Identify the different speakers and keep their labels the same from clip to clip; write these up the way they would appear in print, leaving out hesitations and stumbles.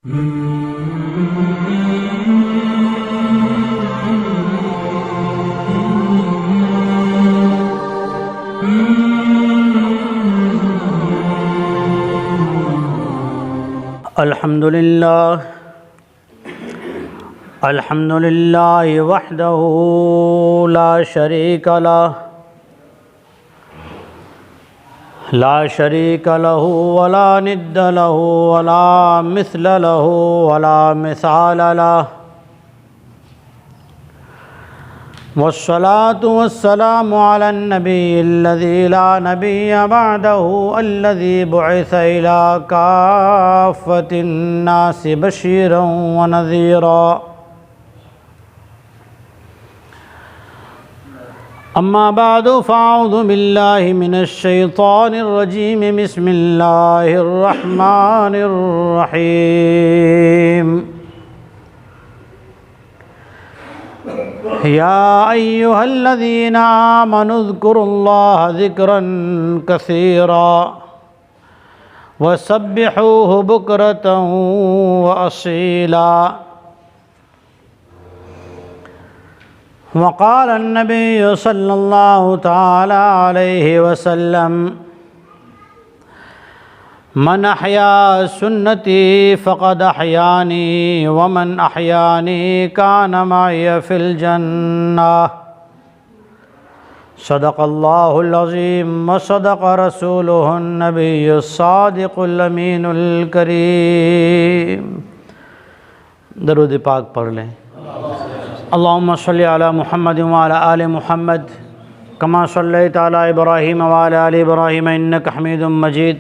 Speaker 1: الحمد للہ وحدہ لا شریک لہ ولا ند لہ ولا مثل لہ ولا مثال لہ والصلاة والسلام على النبي الذي لا نبي بعده الذي بعث إلى كافة الناس بشيرا ونذيرا أما بعد فأعوذ بالله من الشيطان الرجيم بسم الله الرحمن الرحيم يا أيها الذين آمنوا اذكروا الله ذكرا كثيرا وسبحوه بكرة وأصيلا وقال النبي صلى الله تعالى عليه وسلم من أحيا سنتي فقد أحياني ومن أحياني كان معي في الجنة صدق الله العظيم وصدق رسوله النبي الصادق الأمين الكريم. درود پاک پڑھ لیں. اللهم صل على محمد وعلى آل محمد كما صليت على إبراهيم وعلى آل إبراهيم إنك حميد مجيد.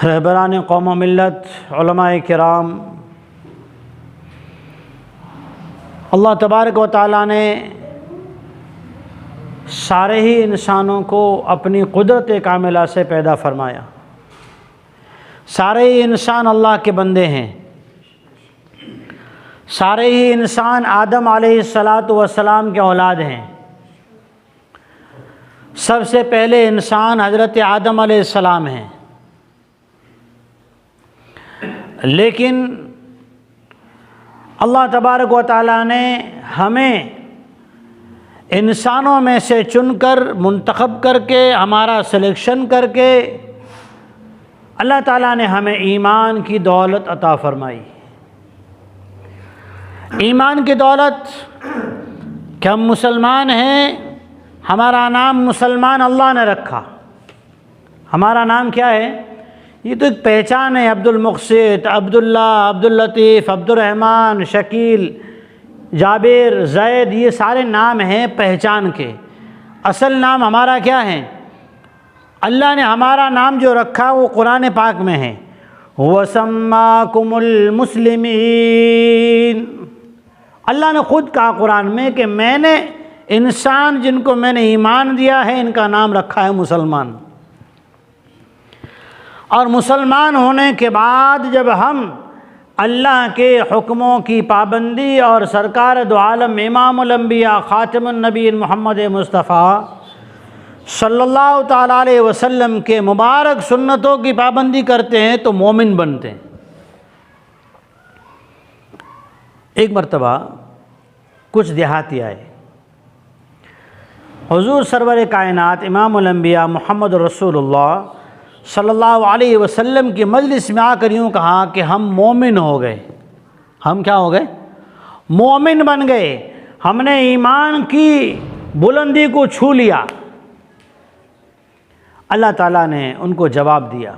Speaker 1: رہبران قوم و ملت، علماء کرام، اللہ تبارک و تعالیٰ نے سارے ہی انسانوں کو اپنی قدرت کاملہ سے پیدا فرمایا. سارے ہی انسان اللہ کے بندے ہیں. سارے ہی انسان آدم علیہ السلام کے اولاد ہیں. سب سے پہلے انسان حضرت آدم علیہ السلام ہیں. لیکن اللہ تبارک و تعالیٰ نے ہمیں انسانوں میں سے چن کر منتخب کر کے ہمارا سلیکشن کر کے اللہ تعالیٰ نے ہمیں ایمان کی دولت عطا فرمائی. ایمان کی دولت کہ ہم مسلمان ہیں. ہمارا نام مسلمان اللہ نے رکھا. ہمارا نام کیا ہے؟ یہ تو ایک پہچان ہے. عبد المقسط، عبداللہ، عبداللطیف، عبدالرحمن، شکیل، جابر، زید، یہ سارے نام ہیں پہچان کے. اصل نام ہمارا کیا ہے؟ اللہ نے ہمارا نام جو رکھا وہ قرآن پاک میں ہے. وَسَمَّاكُمُ الْمُسْلِمِينَ. اللہ نے خود کہا قرآن میں کہ میں نے انسان جن کو میں نے ایمان دیا ہے ان کا نام رکھا ہے مسلمان. اور مسلمان ہونے کے بعد جب ہم اللہ کے حکموں کی پابندی اور سرکار دو عالم امام الانبیاء خاتم النبیین محمد مصطفیٰ صلی اللہ تعالیٰ علیہ وسلم کے مبارک سنتوں کی پابندی کرتے ہیں تو مومن بنتے ہیں. ایک مرتبہ کچھ دیہاتی آئے. حضور سرور کائنات امام الانبیاء محمد رسول اللہ صلی اللہ علیہ وسلم کی مجلس میں آ کر یوں کہا کہ ہم مومن ہو گئے. ہم کیا ہو گئے؟ مومن بن گئے. ہم نے ایمان کی بلندی کو چھو لیا. اللہ تعالیٰ نے ان کو جواب دیا.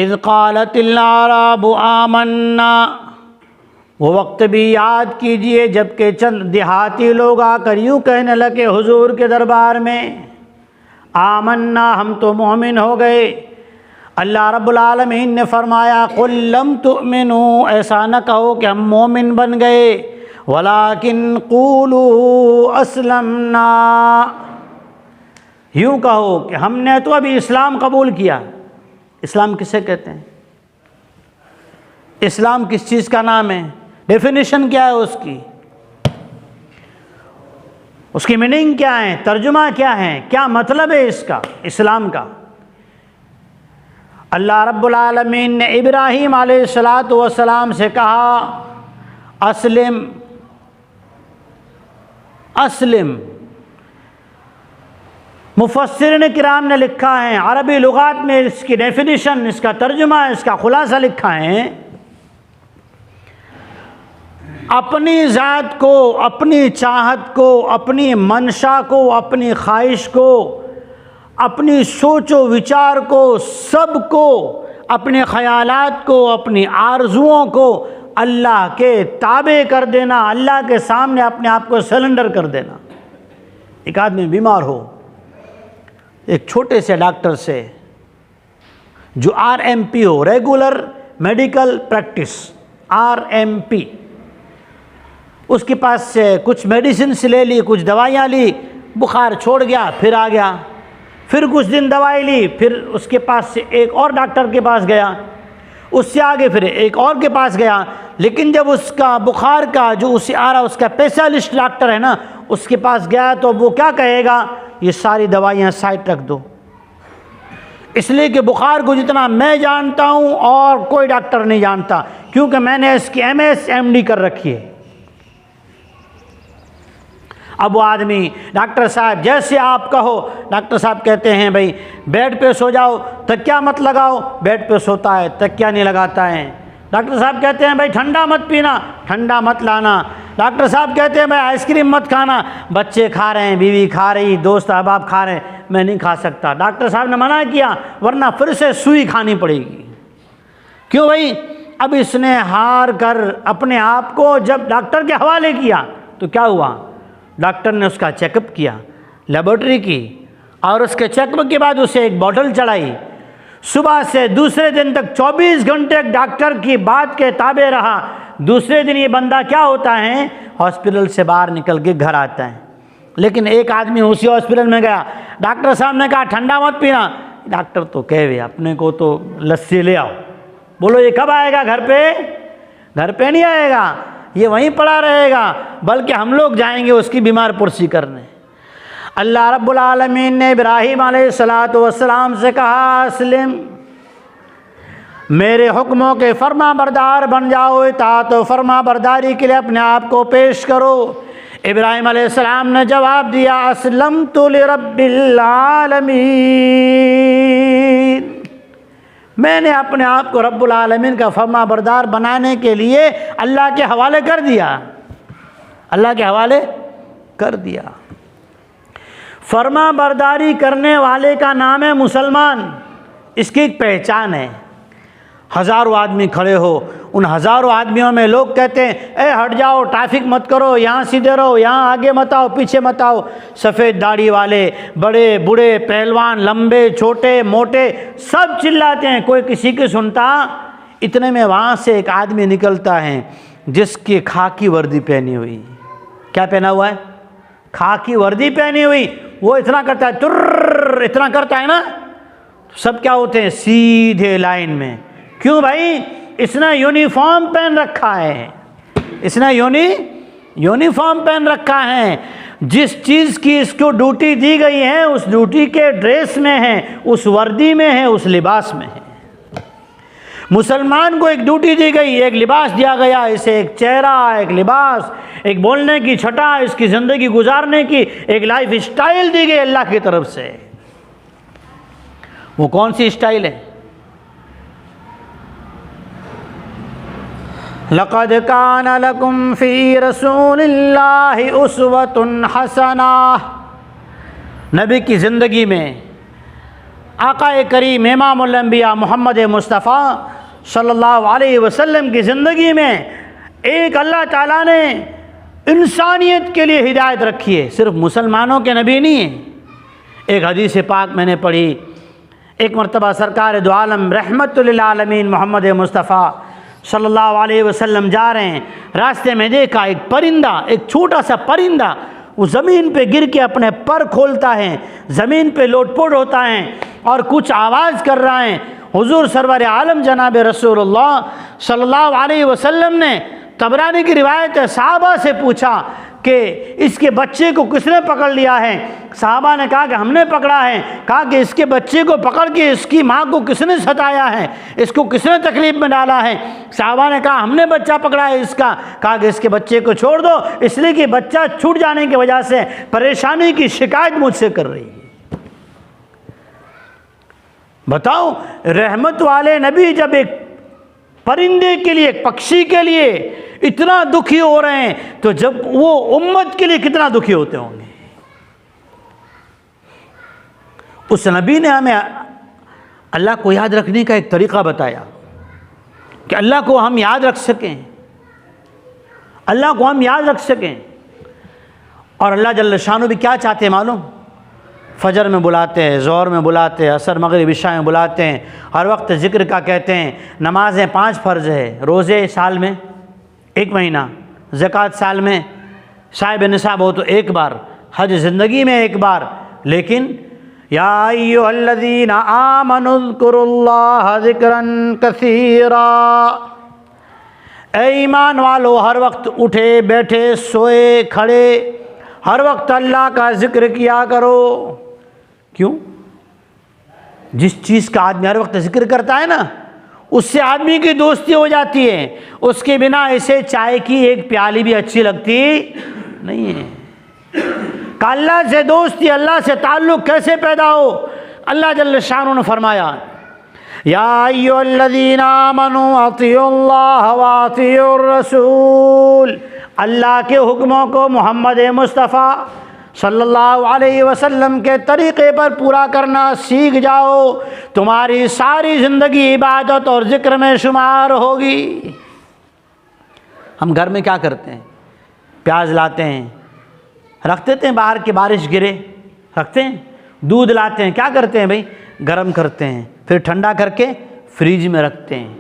Speaker 1: اذ قالت الاعراب آمنا. وہ وقت بھی یاد کیجئے جب کہ چند دیہاتی لوگ آ کر یوں کہنے لگے حضور کے دربار میں، آمنا، ہم تو مومن ہو گئے. اللہ رب العالمین نے فرمایا قل لم تؤمنوا، ایسا نہ کہو کہ ہم مومن بن گئے، ولیکن قولوا اسلمنا، یوں کہو کہ ہم نے تو ابھی اسلام قبول کیا. اسلام کسے کہتے ہیں؟ اسلام کس چیز کا نام ہے؟ ڈیفینیشن کیا ہے اس کی؟ اس کی میننگ کیا ہے، ترجمہ کیا ہے، کیا مطلب ہے اس کا، اسلام کا؟ اللہ رب العالمین نے ابراہیم علیہ السلام سے کہا اسلم اسلم۔ مفسرین کرام نے لکھا ہے، عربی لغات میں اس کی ڈیفینیشن، اس کا ترجمہ، اس کا خلاصہ لکھا ہے، اپنی ذات کو، اپنی چاہت کو، اپنی منشا کو، اپنی خواہش کو، اپنی سوچ و وچار کو، سب کو، اپنے خیالات کو، اپنی آرزوؤں کو اللہ کے تابع کر دینا، اللہ کے سامنے اپنے آپ کو سرنڈر کر دینا۔ ایک آدمی بیمار ہو، ایک چھوٹے سے ڈاکٹر سے جو RMP ہو، ریگولر میڈیکل پریکٹس، RMP، اس کے پاس سے کچھ میڈیسنس لے لی، کچھ دوائیاں لی، بخار چھوڑ گیا، پھر آ گیا، پھر کچھ دن دوائی لی، پھر اس کے پاس سے ایک اور ڈاکٹر کے پاس گیا، اس سے آگے پھر ایک اور کے پاس گیا، لیکن جب اس کا بخار کا جو اسے آ رہا اس کا اسپیشلسٹ ڈاکٹر ہے نا، اس کے پاس گیا تو وہ کیا کہے گا، یہ ساری دوائیاں سائڈ رکھ دو، اس لیے کہ بخار کو جتنا میں جانتا ہوں اور کوئی ڈاکٹر نہیں جانتا، کیونکہ میں نے اس کی MS MD کر رکھی ہے۔ اب وہ آدمی ڈاکٹر صاحب جیسے آپ کہو، ڈاکٹر صاحب کہتے ہیں بھائی بیڈ پہ سو جاؤ، تکیہ مت لگاؤ، بیڈ پہ سوتا ہے، تکیہ نہیں لگاتا ہے۔ ڈاکٹر صاحب کہتے ہیں بھائی ٹھنڈا مت پینا، ٹھنڈا مت لانا۔ ڈاکٹر صاحب کہتے ہیں بھائی آئس کریم مت کھانا، بچے کھا رہے ہیں، بیوی کھا رہی، دوست احباب کھا رہے ہیں، میں نہیں کھا سکتا۔ ڈاکٹر صاحب نے منع کیا، ورنہ پھر سے سوئی کھانی پڑے گی۔ کیوں بھائی؟ اب اس نے ہار کر اپنے آپ کو جب ڈاکٹر کے حوالے کیا تو کیا ہوا؟ ڈاکٹر نے اس کا چیک اپ کیا، لیبارٹری کی، اور اس کے چیک اپ کے بعد اسے ایک بوٹل چڑھائی۔ صبح سے دوسرے دن تک 24 گھنٹے ڈاکٹر کی بات کے تابع رہا۔ دوسرے دن یہ بندہ کیا ہوتا ہے؟ ہاسپٹل سے باہر نکل کے گھر آتا ہے۔ لیکن ایک آدمی اسی ہاسپٹل میں گیا، ڈاکٹر صاحب نے کہا ٹھنڈا مت پینا، ڈاکٹر تو کہے اپنے کو تو لسی لے آؤ، بولو یہ کب آئے گا گھر پہ؟ گھر پہ نہیں آئے گا، یہ وہیں پڑا رہے گا، بلکہ ہم لوگ جائیں گے اس کی بیمار پرسی کرنے۔ اللہ رب العالمین نے ابراہیم علیہ السلام سے کہا اسلم، میرے حکموں کے فرما بردار بن جاؤ، اطاعت و فرما برداری کے لیے اپنے آپ کو پیش کرو۔ ابراہیم علیہ السلام نے جواب دیا اسلمت لرب العالمین، میں نے اپنے آپ کو رب العالمین کا فرما بردار بنانے کے لیے اللہ کے حوالے کر دیا، اللہ کے حوالے کر دیا۔ فرما برداری کرنے والے کا نام ہے مسلمان، اس کی ایک پہچان ہے۔ ہزاروں آدمی کھڑے ہو، ان ہزاروں آدمیوں میں لوگ کہتے ہیں اے ہٹ جاؤ، ٹریفک مت کرو، یہاں سیدھے رہو، یہاں آگے مت آؤ، پیچھے مت آؤ۔ سفید داڑھی والے، بڑے بوڑھے، پہلوان، لمبے چھوٹے موٹے، سب چلاتے ہیں، کوئی کسی کی سنتا۔ اتنے میں وہاں سے ایک آدمی نکلتا ہے جس کی خاکی وردی پہنی ہوئی۔ کیا پہنا ہوا ہے؟ خاکی وردی پہنی ہوئی۔ وہ اتنا کرتا ہے، تر اتنا کرتا ہے نا، سب کیا ہوتے ہیں؟ سیدھے لائن میں۔ کیوں بھائی؟ اس نے یونیفارم پہن رکھا ہے، اس نے یونیفارم پہن رکھا ہے۔ جس چیز کی اس کو ڈیوٹی دی گئی ہے اس ڈیوٹی کے ڈریس میں ہے، اس وردی میں ہے، اس لباس میں ہے۔ مسلمان کو ایک ڈیوٹی دی گئی، ایک لباس دیا گیا، اسے ایک چہرہ، ایک لباس، ایک بولنے کی چھٹا، اس کی زندگی گزارنے کی ایک لائف اسٹائل دی گئی اللہ کی طرف سے۔ وہ کون سی اسٹائل ہے؟ لَقَدْ كَانَ لَكُمْ فِي رَسُولِ اللَّهِ أُسْوَةٌ حَسَنَةٌ۔ نبی کی زندگی میں آقا کریم امام الانبیاء محمد مصطفیٰ صلی اللہ علیہ وسلم کی زندگی میں ایک اللہ تعالیٰ نے انسانیت کے لیے ہدایت رکھی ہے، صرف مسلمانوں کے نبی نہیں ہیں۔ ایک حدیث پاک میں نے پڑھی، ایک مرتبہ سرکار دو عالم رحمت للعالمین محمد مصطفیٰ صلی اللہ علیہ وسلم جا رہے ہیں، راستے میں دیکھا ایک پرندہ، ایک چھوٹا سا پرندہ، وہ زمین پہ گر کے اپنے پر کھولتا ہے، زمین پہ لوٹ پوٹ ہوتا ہے اور کچھ آواز کر رہا ہے۔ حضور سرور عالم جناب رسول اللہ صلی اللہ علیہ وسلم نے، طبرانی کی روایت ہے، صحابہ سے پوچھا کہ اس کے بچے کو کس نے پکڑ لیا ہے؟ صحابہ نے کہا کہ ہم نے پکڑا ہے۔ کہا کہ اس کے بچے کو پکڑ کے اس کی ماں کو کس نے ستایا ہے؟ اس کو کس نے تکلیف میں ڈالا ہے؟ صحابہ نے کہا ہم نے بچہ پکڑا ہے اس کا۔ کہا کہ اس کے بچے کو چھوڑ دو، اس لیے کہ بچہ چھوٹ جانے کی وجہ سے پریشانی کی شکایت مجھ سے کر رہی ہے۔ بتاؤ، رحمت والے نبی جب ایک پرندے کے لیے، ایک پکشی کے لیے اتنا دکھی ہو رہے ہیں تو جب وہ امت کے لیے کتنا دکھی ہوتے ہوں گے۔ اس نبی نے ہمیں اللہ کو یاد رکھنے کا ایک طریقہ بتایا کہ اللہ کو ہم یاد رکھ سکیں، اللہ کو ہم یاد رکھ سکیں۔ اور اللہ جل شانہ بھی کیا چاہتے ہیں معلوم؟ فجر میں بلاتے ہیں، ظہر میں بلاتے ہیں، عصر مغرب عشاء میں بلاتے ہیں، ہر وقت ذکر کا کہتے ہیں۔ نمازیں 5 فرض ہے، روزے سال میں 1 مہینہ، زکوٰۃ سال میں صاحب نصاب ہو تو 1 بار، حج زندگی میں 1 بار۔ لیکن یا ایھا الذین آمنوا اذکروا اللہ ذکرا کثیرا، اے ایمان والو ہر وقت اٹھے بیٹھے سوئے کھڑے ہر وقت اللہ کا ذکر کیا کرو۔ کیوں؟ جس چیز کا آدمی ہر وقت ذکر کرتا ہے نا، اس سے آدمی کی دوستی ہو جاتی ہے، اس کے بنا اسے چائے کی ایک پیالی بھی اچھی لگتی نہیں ہے۔ کہ اللہ سے دوستی، اللہ سے تعلق کیسے پیدا ہو؟ اللہ جل شانہ نے فرمایا یا ایھا الذین آمنوا اطیعوا اللہ واطیعوا الرسول، اللہ کے حکموں کو محمد مصطفیٰ صلی اللہ علیہ وسلم کے طریقے پر پورا کرنا سیکھ جاؤ، تمہاری ساری زندگی عبادت اور ذکر میں شمار ہوگی۔ ہم گھر میں کیا کرتے ہیں؟ پیاز لاتے ہیں، رکھ دیتے ہیں، باہر کی بارش گرے رکھتے ہیں، دودھ لاتے ہیں، کیا کرتے ہیں بھائی؟ گرم کرتے ہیں، پھر ٹھنڈا کر کے فریج میں رکھتے ہیں،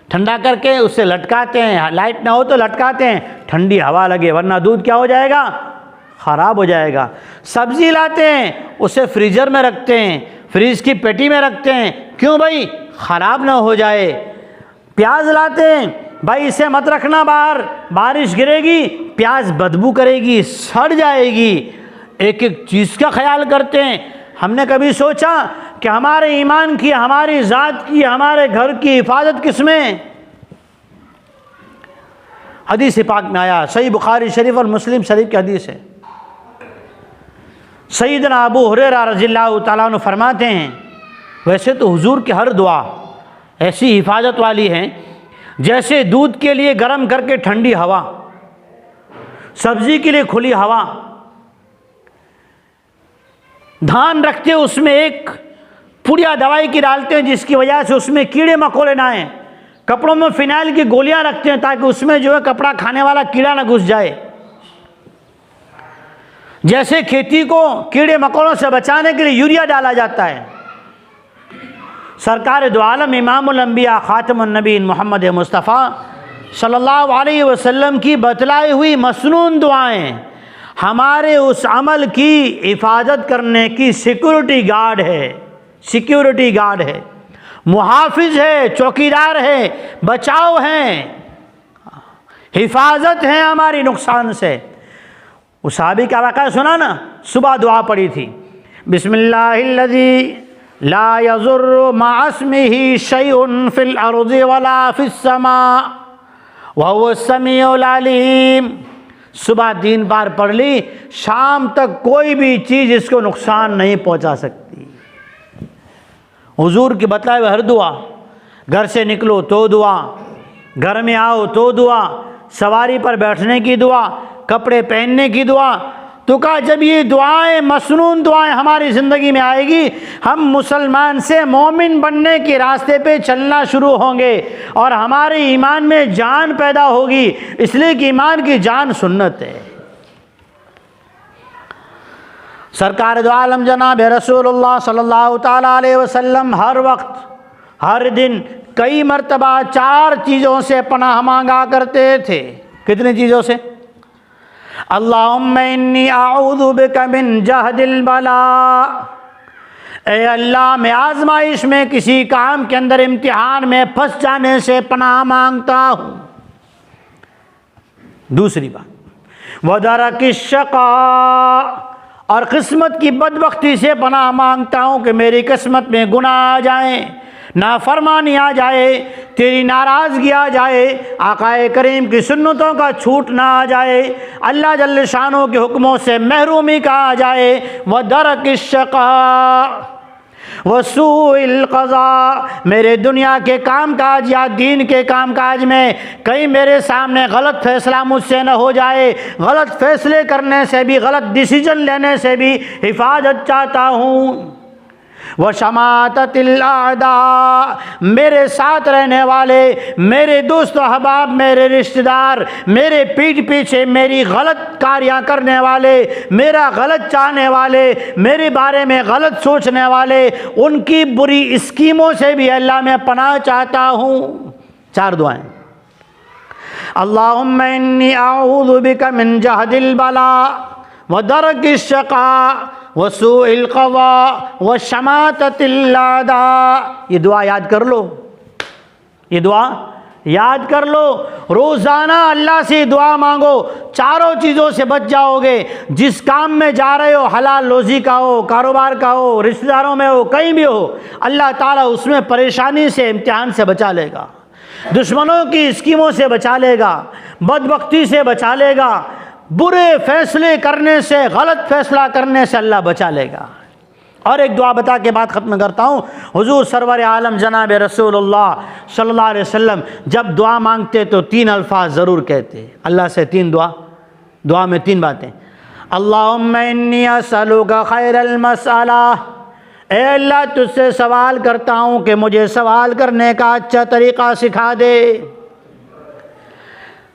Speaker 1: ٹھنڈا کر کے اسے لٹکاتے ہیں، لائٹ نہ ہو تو لٹکاتے ہیں ٹھنڈی ہوا لگے، ورنہ دودھ کیا ہو جائے گا؟ خراب ہو جائے گا۔ سبزی لاتے ہیں، اسے فریزر میں رکھتے ہیں، فریز کی پیٹی میں رکھتے ہیں، کیوں بھائی؟ خراب نہ ہو جائے۔ پیاز لاتے ہیں، بھائی اسے مت رکھنا باہر، بارش گرے گی پیاز بدبو کرے گی، سڑ جائے گی۔ ایک ایک چیز کا خیال کرتے ہیں۔ ہم نے کبھی سوچا کہ ہمارے ایمان کی، ہماری ذات کی، ہمارے گھر کی حفاظت کس میں؟ حدیث پاک میں آیا، صحیح بخاری شریف اور مسلم شریف کی حدیث ہے، سیدنا ابو ہریرہ رضی اللہ تعالیٰ عنہ فرماتے ہیں ویسے تو حضور کی ہر دعا ایسی حفاظت والی ہے جیسے دودھ کے لیے گرم کر کے ٹھنڈی ہوا، سبزی کے لیے کھلی ہوا، دھان رکھتے اس میں ایک پڑیا دوائی کی ڈالتے ہیں جس کی وجہ سے اس میں کیڑے مکوڑے نہ آئیں، کپڑوں میں فینائل کی گولیاں رکھتے ہیں تاکہ اس میں جو ہے کپڑا کھانے والا کیڑا نہ گھس جائے، جیسے کھیتی کو کیڑے مکوڑوں سے بچانے کے لیے یوریا ڈالا جاتا ہے۔ سرکار دو عالم امام الانبیاء خاتم النبیین محمد مصطفیٰ صلی اللہ علیہ وسلم کی بتلائی ہوئی مسنون دعائیں ہمارے اس عمل کی حفاظت کرنے کی سیکورٹی گارڈ ہے، سیکورٹی گارڈ ہے، محافظ ہے، چوکیدار ہے، بچاؤ ہے، حفاظت ہے ہماری نقصان سے۔ اس صحابی کا واقعہ سنا نا، صبح دعا پڑھی تھی، بسم اللہ الذی لا یضر مع اسمہ شیء فی الارض ولا فی السماء وہو السمیع العلیم۔ صبح 3 بار پڑھ لی، شام تک کوئی بھی چیز اس کو نقصان نہیں پہنچا سکتی۔ حضور کی بتلائے ہوئے ہر دعا، گھر سے نکلو تو دعا، گھر میں آؤ تو دعا، سواری پر بیٹھنے کی دعا، کپڑے پہننے کی دعا، تو کہا جب یہ دعائیں مسنون دعائیں ہماری زندگی میں آئے گی، ہم مسلمان سے مومن بننے کے راستے پہ چلنا شروع ہوں گے اور ہمارے ایمان میں جان پیدا ہوگی، اس لیے کہ ایمان کی جان سنت ہے۔ سرکار دو عالم جناب رسول اللہ صلی اللہ تعالیٰ علیہ وسلم ہر وقت ہر دن کئی مرتبہ 4 چیزوں سے پناہ مانگا کرتے تھے۔ کتنی چیزوں سے؟ اللہم انی اعوذ بک من جہد البلاء، اے اللہ میں آزمائش میں کسی کام کے اندر امتحان میں پھنس جانے سے پناہ مانگتا ہوں۔ دوسری بات ودرک الشقاء، اور قسمت کی بدبختی سے پناہ مانگتا ہوں کہ میری قسمت میں گناہ آ جائیں، نافرمانی آ جائے، تیری ناراضگی آ جائے، آقا کریم کی سنتوں کا چھوٹنا آ جائے، اللہ جل شانہ کے حکموں سے محرومی کا آ جائے۔ ودرک الشقاء وسوء القضاء، میرے دنیا کے کام کاج یا دین کے کام کاج میں کہیں میرے سامنے غلط فیصلہ مجھ سے نہ ہو جائے، غلط فیصلے کرنے سے بھی، غلط ڈیسیجن لینے سے بھی حفاظت چاہتا ہوں۔ وشماتت الاعداء، میرے ساتھ رہنے والے، میرے دوست و احباب، میرے رشتہ دار، میرے پیٹھ پیچھے میری غلط کاریاں کرنے والے، میرا غلط چاہنے والے، میرے بارے میں غلط سوچنے والے، ان کی بری اسکیموں سے بھی اللہ میں پناہ چاہتا ہوں۔ 4 دعائیں۔ اللہم انی اعوذ بک من جہد البلاء ودرک الشقاء وسوء القضاء وشماتت الاعداء۔ یہ دعا یاد کر لو، یہ دعا یاد کر لو، روزانہ اللہ سے دعا مانگو، چاروں چیزوں سے بچ جاؤ گے۔ جس کام میں جا رہے ہو، حلال روزی کا ہو، کاروبار کا ہو، رشتہ داروں میں ہو، کہیں بھی ہو، اللہ تعالیٰ اس میں پریشانی سے، امتحان سے بچا لے گا، دشمنوں کی اسکیموں سے بچا لے گا، بدبختی سے بچا لے گا، برے فیصلے کرنے سے، غلط فیصلہ کرنے سے اللہ بچا لے گا۔ اور ایک دعا بتا کے بات ختم کرتا ہوں۔ حضور سرور عالم جناب رسول اللہ صلی اللہ علیہ وسلم جب دعا مانگتے تو 3 الفاظ ضرور کہتے، اللہ سے 3 دعا میں 3 باتیں۔ اللہم انی اسألک خیر المسئلہ، اے اللہ تجھ سے سوال کرتا ہوں کہ مجھے سوال کرنے کا اچھا طریقہ سکھا دے۔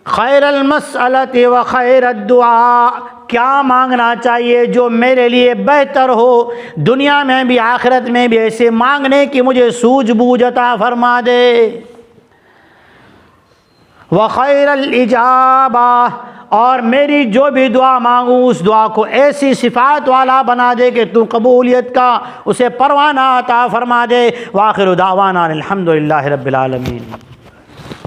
Speaker 1: خیر المسألۃ و خیر الدعاء، کیا مانگنا چاہیے جو میرے لیے بہتر ہو، دنیا میں بھی آخرت میں بھی ایسے مانگنے کی مجھے سوجھ بوجھ عطا فرما دے۔ وخیر الاجابہ، اور میری جو بھی دعا مانگوں اس دعا کو ایسی صفات والا بنا دے کہ تو قبولیت کا اسے پروانہ عطا فرما دے۔ وآخر دعوانا الحمدللہ رب العالمین۔